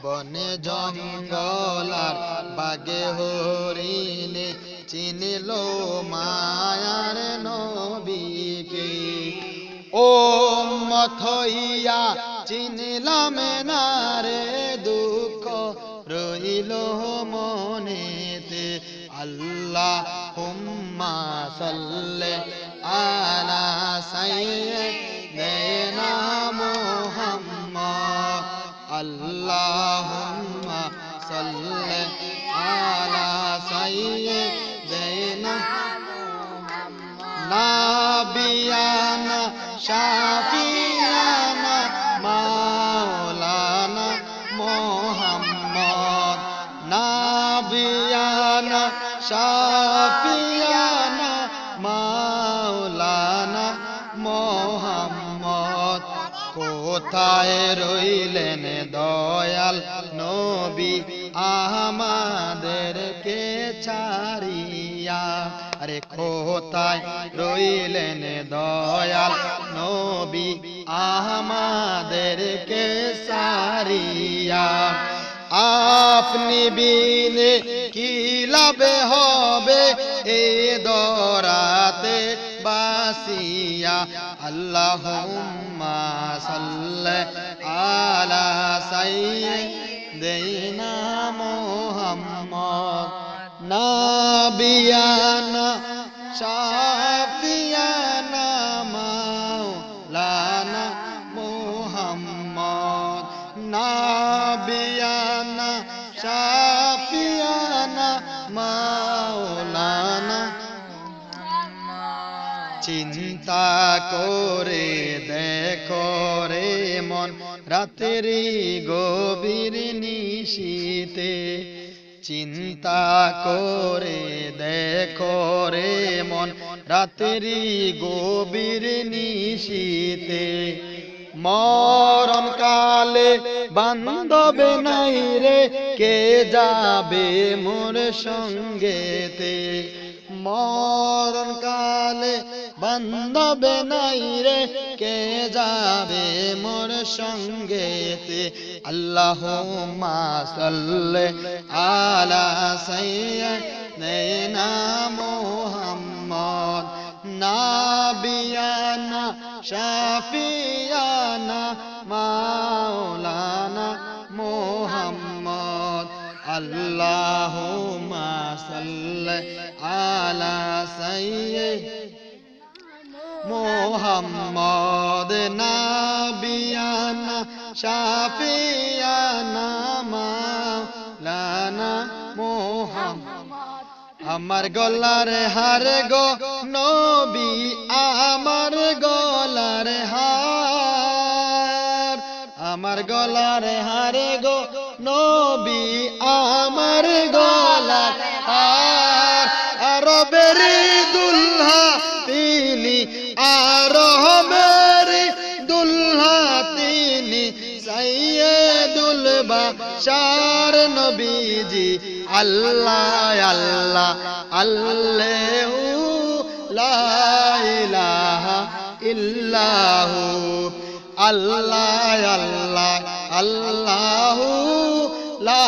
বনে জঙ্গলার বাগে হরিণে চিনিল মায়ার নবীকে। ও মথইয়া চিনিলাম না রে, দুঃখ রইল মনেতে। আল্লাহুম্মা সাল্লি আলা সাইয়্যিদিনা মুহাম্মদ। আল্লাহুম্মা সাল্লি আলা সাইয়্যিদিনা নাবিয়ানা শাফিয়ানা মাওলানা মুহাম্মদ। নাবিয়ানা শাফিয়ানা মাওলানা মুহাম্মদ। কোথায় রইলেন দয়াল নবী আমাদেরকে ছাড়িয়া? আরে কোথায় রইলেন দয়াল নবী আমাদেরকে ছাড়িয়া? আপনি বিনে কি লাভ হবে এ দরাতে বাসিয়া? আল্লাহুম্মা সাল্লি আলা সাইয়্যিদিনা মুহাম্মদ। নাবিয়ানা শাফিয়ানা মাওলানা মুহাম্মদ। নাবিয়ানা শাফিয়ানা মাওলানা। চিন্তা করে দেখো রে মন রাতেরি গভীর নিশীতে। চিন্তা করে দেখো রে মন রাতেরি গভীর নিশীতে। মরণ কালে বান্ধবে নাই রে, কে যাবে মোর সঙ্গেতে? মরণ কালে বান্ধবে নাই রে, কে যাবে মোর সঙ্গেতে? আল্লাহুম্মা সাল্লি আলা সাইয়্যিদিনা মুহাম্মদ। নাবিয়ানা শাফিয়ানা মাওলানা মুহাম্মদ। আল্লাহুম্মা সাল্লি আলা সাইয়্যিদিনা মুহাম্মদ। নাবিয়ানা শাফিয়ানা মাওলানা মুহাম্মদ। আমার গলার হার গো নবী, আমার গলার হার। আমার গলার হার গো নবী, আমার গলার হার। আরবের দুলহা তিনি, আরবের দুলহা তিনি, সাইয়্যিদুল বাশার নবীজি। আল্লাহ আল্লাহ আল্লাহু লা ইলাহা ইল্লাহু। আল্লাহ আল্লাহ আল্লাহু লা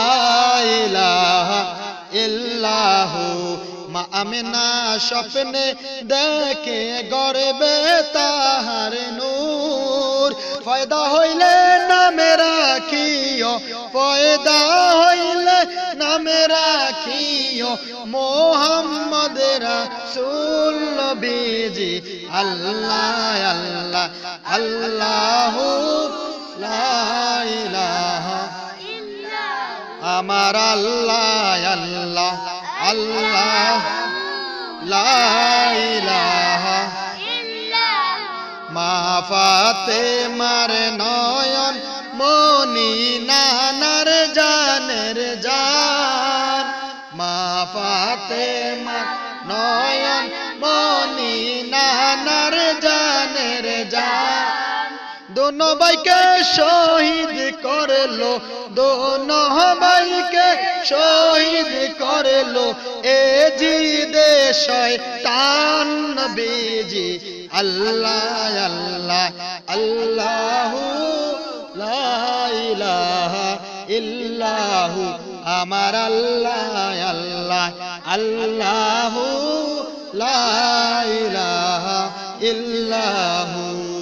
ইলাহা ইল্লাহু। মা আমিনা স্বপ্নে দেখে গর্বে তাহার নূর। ফয়দা হইলে নামে রাখিও, ফয়দা হইলে নামে রাখিও মুহাম্মদ রাসূল নবীজি। আল্লাহ আল্লাহ আল্লাহু লা ইলাহা ইল্লাল্লাহ। আমার আল্লাহ আল্লাহ আল্লাহ লা ইলাহা ইল্লাল্লাহ। মা ফাতেমার নয়ন মনি নানার জানের জান। মা ফাতেমার নয়ন মনি নানার জানের জান। दोनों भाईके शहीद करलो, दोनों भाईके शहीद करलो ए जिदे शैतान नबीजी। अल्लाह अल्लाह अल्लाहु ला इलाहा ইল্লাহু আমার আল্লাহ আল্লাহ আল্লাহু লা ইলাহা ইল্লাহু